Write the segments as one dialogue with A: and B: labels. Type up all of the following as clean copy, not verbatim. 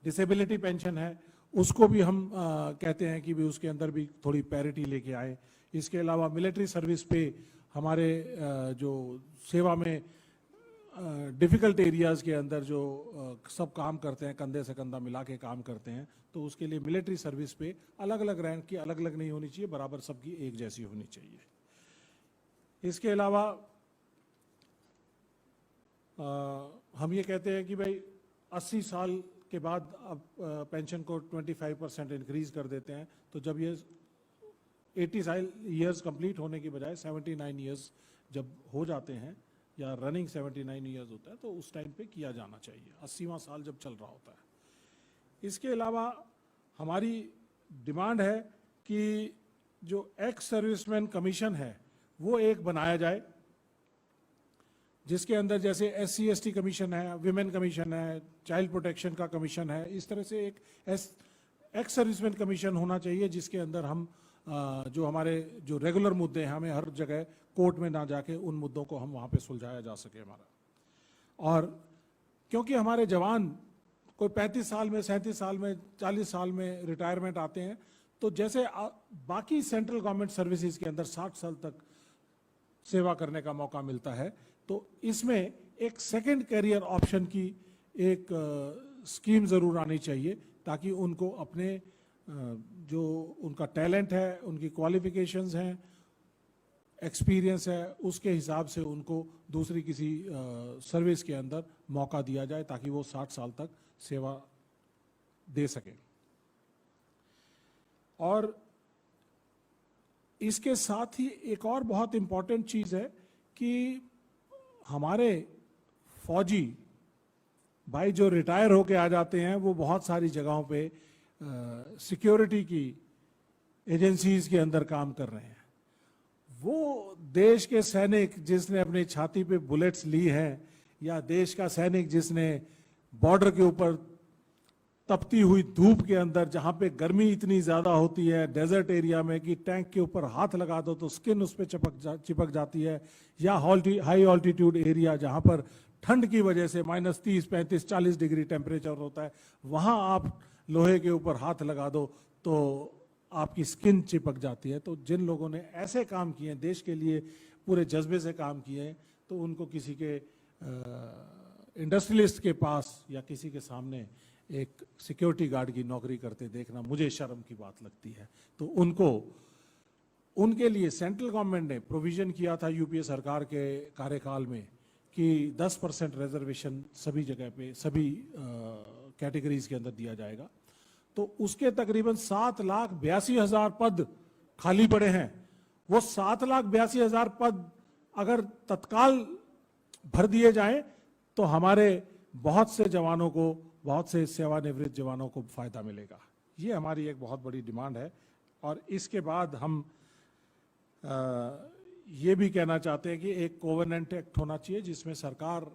A: Disability pension है, उसको भी हम कहते हैं कि भी उसके अंदर भी थोड़ी पैरिटी लेके आए। इसके अलावा मिलिट्री सर्विस पे हमारे जो सेवा में डिफ़िकल्ट एरियाज़ के अंदर जो सब काम करते हैं, कंधे से कंधा मिला के काम करते हैं, तो उसके लिए मिलिट्री सर्विस पे अलग अलग रैंक की अलग अलग नहीं होनी चाहिए, बराबर सबकी एक जैसी होनी चाहिए। इसके अलावा हम ये कहते हैं कि भाई 80 साल के बाद अब पेंशन को 25% इंक्रीज कर देते हैं, तो जब ये 80 ईयर्स कंप्लीट होने की बजाय 79 ईयर्स जब हो जाते हैं या रनिंग 79 ईयर्स होता है, तो उस टाइम पे किया जाना चाहिए, 80वां साल जब चल रहा होता है। इसके अलावा हमारी डिमांड है कि जो एक्स सर्विसमैन कमीशन है वो एक बनाया जाए, जिसके अंदर जैसे SC/ST कमीशन है, विमेन कमीशन है, चाइल्ड प्रोटेक्शन का कमीशन है, इस तरह से एक एक्स सर्विसमैन कमीशन होना चाहिए, जिसके अंदर हम जो हमारे जो रेगुलर मुद्दे हैं, हमें हर जगह कोर्ट में ना जाके उन मुद्दों को हम वहाँ पे सुलझाया जा सके हमारा। और क्योंकि हमारे जवान कोई 35 साल में, 37 साल में, 40 साल में रिटायरमेंट आते हैं, तो जैसे बाकी सेंट्रल गवर्नमेंट सर्विसेज के अंदर 60 साल तक सेवा करने का मौका मिलता है, तो इसमें एक सेकंड कैरियर ऑप्शन की एक स्कीम ज़रूर आनी चाहिए, ताकि उनको अपने जो उनका टैलेंट है, उनकी क्वालिफिकेशंस हैं, एक्सपीरियंस है, उसके हिसाब से उनको दूसरी किसी सर्विस के अंदर मौका दिया जाए, ताकि वो 60 साल तक सेवा दे सकें। और इसके साथ ही एक और बहुत इम्पॉर्टेंट चीज़ है कि हमारे फौजी भाई जो रिटायर होके आ जाते हैं, वो बहुत सारी जगहों पे सिक्योरिटी की एजेंसीज के अंदर काम कर रहे हैं। वो देश के सैनिक जिसने अपनी छाती पे बुलेट्स ली हैं, या देश का सैनिक जिसने बॉर्डर के ऊपर तपती हुई धूप के अंदर, जहाँ पे गर्मी इतनी ज़्यादा होती है डेजर्ट एरिया में कि टैंक के ऊपर हाथ लगा दो तो स्किन उस पर चिपक जाती है, या हाई ऑल्टीट्यूड एरिया जहाँ पर ठंड की वजह से -30, 35, 40 डिग्री टेम्परेचर होता है, वहाँ आप लोहे के ऊपर हाथ लगा दो तो आपकी स्किन चिपक जाती है। तो जिन लोगों ने ऐसे काम किए हैं, देश के लिए पूरे जज्बे से काम किए हैं, तो उनको किसी के इंडस्ट्रियलिस्ट के पास या किसी के सामने एक सिक्योरिटी गार्ड की नौकरी करते देखना मुझे शर्म की बात लगती है। तो उनके लिए सेंट्रल गवर्नमेंट ने प्रोविजन किया था यूपीए सरकार के कार्यकाल में कि 10% रिजर्वेशन सभी जगह पे, सभी कैटेगरीज के अंदर दिया जाएगा। तो उसके तकरीबन 7,82,000 पद खाली पड़े हैं। वो 7,82,000 पद अगर तत्काल भर दिए जाएं तो हमारे बहुत से जवानों को, बहुत से सेवानिवृत्त जवानों को फायदा मिलेगा। ये हमारी एक बहुत बड़ी डिमांड है। और इसके बाद हम ये भी कहना चाहते हैं कि एक कोवेनेंट एक्ट होना चाहिए, जिसमें सरकार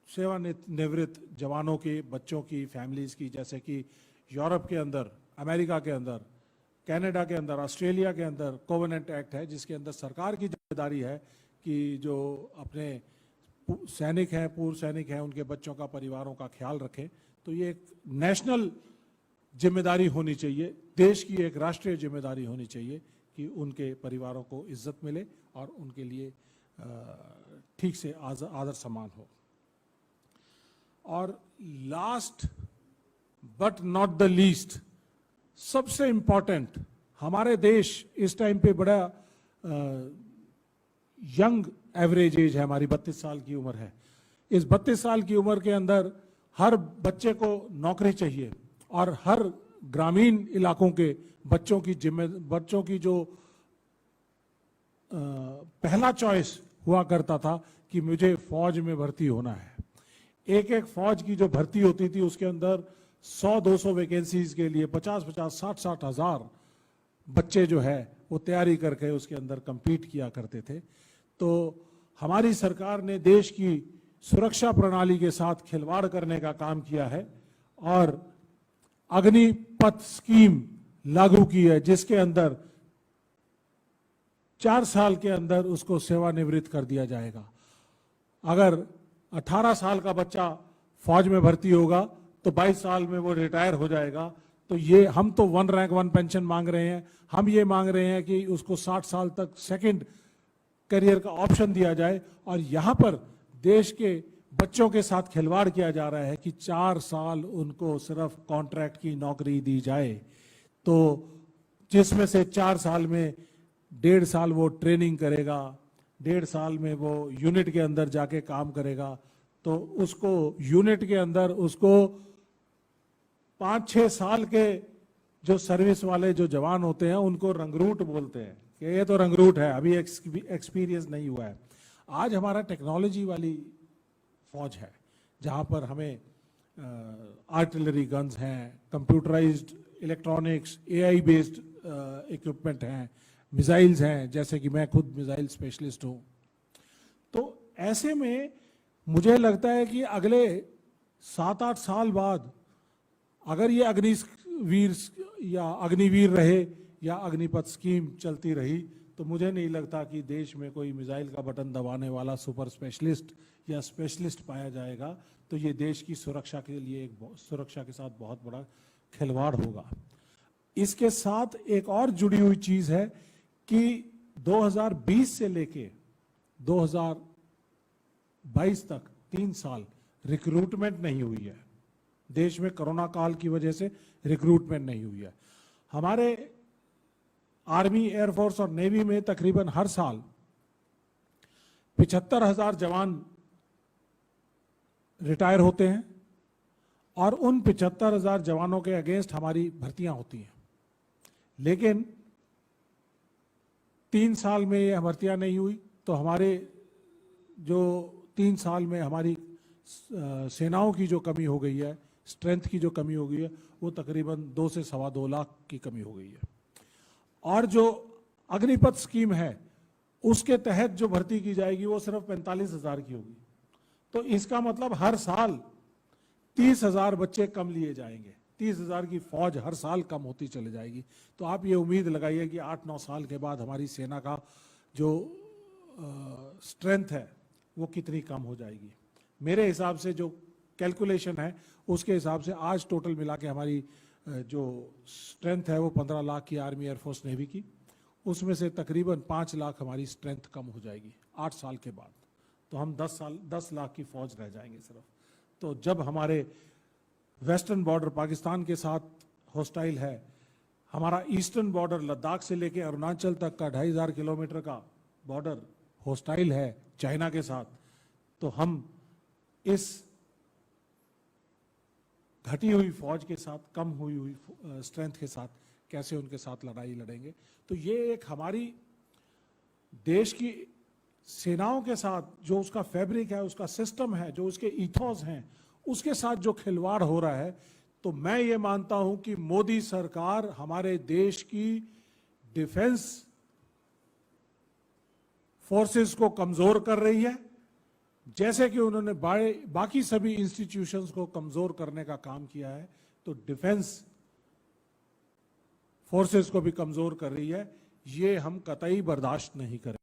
A: सेवानिवृत्त जवानों के बच्चों की, फैमिलीज की, जैसे कि यूरोप के अंदर, अमेरिका के अंदर, कनाडा के अंदर, ऑस्ट्रेलिया के अंदर कोवेनेंट एक्ट है, जिसके अंदर सरकार की जिम्मेदारी है कि जो अपने सैनिक हैं, पूर्व सैनिक हैं, उनके बच्चों का, परिवारों का ख्याल रखें। तो ये एक नेशनल जिम्मेदारी होनी चाहिए, देश की एक राष्ट्रीय जिम्मेदारी होनी चाहिए कि उनके परिवारों को इज्जत मिले और उनके लिए ठीक से आदर सम्मान हो। और last but not the least, सबसे इंपॉर्टेंट, हमारे देश इस टाइम पे बड़ा यंग एवरेज एज है, हमारी 32 साल की उम्र है। इस 32 साल की उम्र के अंदर हर बच्चे को नौकरी चाहिए, और हर ग्रामीण इलाकों के बच्चों की जो पहला चॉइस हुआ करता था कि मुझे फौज में भर्ती होना है। एक फौज की जो भर्ती होती थी उसके अंदर 100-200 वैकेंसीज के लिए 50-50, 60-60 हज़ार बच्चे जो है वो तैयारी करके उसके अंदर compete किया करते थे। तो हमारी सरकार ने देश की सुरक्षा प्रणाली के साथ खिलवाड़ करने का काम किया है और अग्निपथ स्कीम लागू की है, जिसके अंदर 4 साल के अंदर उसको सेवानिवृत्त कर दिया जाएगा। अगर 18 साल का बच्चा फौज में भर्ती होगा तो 22 साल में वो रिटायर हो जाएगा। तो ये हम तो 1 रैंक 1 पेंशन मांग रहे हैं, हम ये मांग रहे हैं कि उसको 60 साल तक सेकंड करियर का ऑप्शन दिया जाए। और यहाँ पर देश के बच्चों के साथ खिलवाड़ किया जा रहा है कि 4 साल उनको सिर्फ कॉन्ट्रैक्ट की नौकरी दी जाए, तो जिसमें से 4 साल में 1.5 साल वो ट्रेनिंग करेगा, 1.5 साल में वो यूनिट के अंदर जाके काम करेगा, तो उसको यूनिट के अंदर उसको 5-6 साल के जो सर्विस वाले जो जवान होते हैं उनको रंगरूट बोलते हैं कि ये तो रंगरूट है, अभी एक्सपीरियंस नहीं हुआ है। आज हमारा टेक्नोलॉजी वाली फौज है जहां पर हमें आर्टिलरी गन्स हैं, computerised electronics, AI based equipment हैं, मिसाइल्स हैं, जैसे कि मैं खुद मिसाइल स्पेशलिस्ट हूं। तो ऐसे में मुझे लगता है कि अगले 7-8 साल बाद अगर ये अग्निवीर या अग्निवीर रहे या अग्निपथ स्कीम चलती रही, तो मुझे नहीं लगता कि देश में कोई मिसाइल का बटन दबाने वाला सुपर स्पेशलिस्ट या स्पेशलिस्ट पाया जाएगा। तो ये देश की सुरक्षा के लिए सुरक्षा के साथ बहुत बड़ा खिलवाड़ होगा। इसके साथ एक और जुड़ी हुई चीज है कि 2020 से लेके 2022 तक 3 साल रिक्रूटमेंट नहीं हुई है देश में। कोरोना काल की वजह से रिक्रूटमेंट नहीं हुई है। हमारे आर्मी, एयरफोर्स और नेवी में तकरीबन हर साल 75,000 जवान रिटायर होते हैं और उन 75,000 जवानों के अगेंस्ट हमारी भर्तियां होती हैं। लेकिन 3 साल में ये भर्तियां नहीं हुई, तो हमारे जो 3 साल में हमारी सेनाओं की जो कमी हो गई है, स्ट्रेंथ की जो कमी हो गई है, वो तकरीबन 2 से 2.25 लाख की कमी हो गई है। और जो अग्निपथ स्कीम है उसके तहत जो भर्ती की जाएगी वो सिर्फ 45,000 की होगी। तो इसका मतलब हर साल 30,000 बच्चे कम लिए जाएंगे, 30,000 की फौज हर साल कम होती चली जाएगी। तो आप ये उम्मीद लगाइए कि 8-9 साल के बाद हमारी सेना का जो स्ट्रेंथ है वो कितनी कम हो जाएगी। मेरे हिसाब से जो कैलकुलेशन है उसके हिसाब से आज टोटल मिला के हमारी जो स्ट्रेंथ है वो 15 लाख की आर्मी, एयरफोर्स, नेवी की, उसमें से तकरीबन 5 लाख हमारी स्ट्रेंथ कम हो जाएगी 8 साल के बाद। तो हम 10 लाख की फौज रह जाएंगे सिर्फ। तो जब हमारे वेस्टर्न बॉर्डर पाकिस्तान के साथ हॉस्टाइल है, हमारा ईस्टर्न बॉर्डर लद्दाख से लेके अरुणाचल तक का 2,500 किलोमीटर का बॉर्डर हॉस्टाइल है चाइना के साथ, तो हम इस घटी हुई फौज के साथ, कम हुई स्ट्रेंथ के साथ कैसे उनके साथ लड़ाई लड़ेंगे। तो ये एक हमारी देश की सेनाओं के साथ जो उसका फैब्रिक है, उसका सिस्टम है, जो उसके ईथोस हैं, उसके साथ जो खिलवाड़ हो रहा है। तो मैं ये मानता हूं कि मोदी सरकार हमारे देश की डिफेंस फोर्सेस को कमजोर कर रही है, जैसे कि उन्होंने बाकी सभी इंस्टीट्यूशंस को कमजोर करने का काम किया है। तो डिफेंस फोर्सेस को भी कमजोर कर रही है। ये हम कतई बर्दाश्त नहीं करें।